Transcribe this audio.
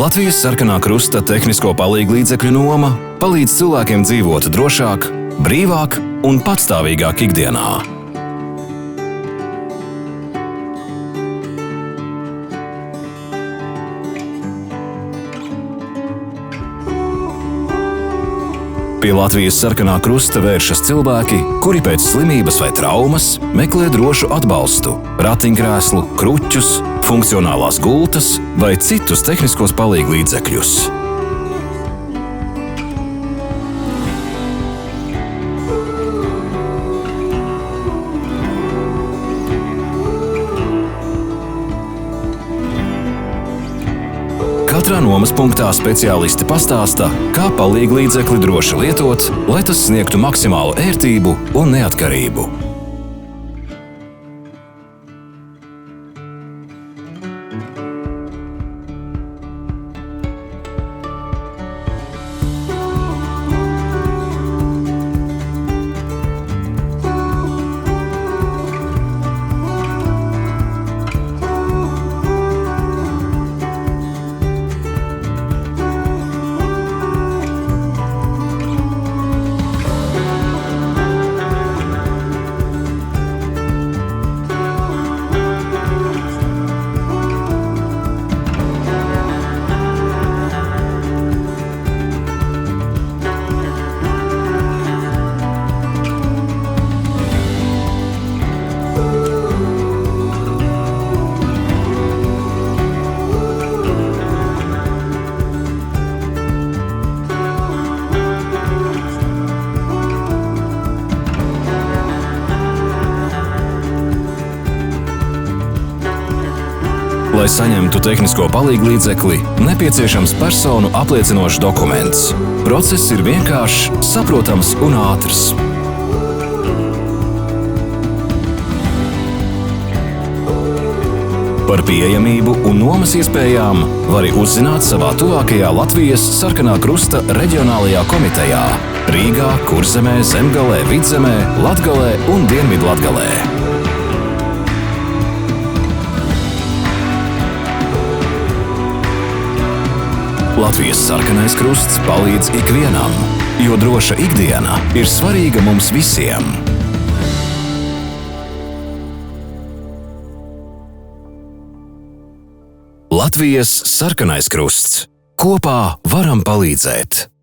Latvijas Sarkanā Krusta tehnisko palīglīdzekļu noma palīdz cilvēkiem dzīvot drošāk, brīvāk un patstāvīgāk ikdienā. Pie Latvijas Sarkanā Krusta vēršas cilvēki, kuri pēc slimības vai traumas meklē drošu atbalstu, ratiņkrēslu, kruķus, funkcionālās gultas vai citus tehniskos palīglīdzekļus. Katrā nomas punktā speciālisti pastāsta, kā palīglīdzekli droši lietot, lai tas sniegtu maksimālu ērtību un neatkarību. Lai saņemtu tehnisko palīglīdzekli, nepieciešams personu apliecinošs dokuments. Process ir vienkāršs, saprotams un ātrs. Par pieejamību un nomas iespējām vari uzzināt savā tuvākajā Latvijas Sarkanā Krusta reģionālajā komitejā Rīgā, Kurzemē, Zemgalē, Vidzemē, Latgalē un Dienvidlatgalē. Latvijas Sarkanais Krusts palīdz ikvienam, jo droša ikdiena ir svarīga mums visiem. Latvijas Sarkanais Krusts. Kopā varam palīdzēt!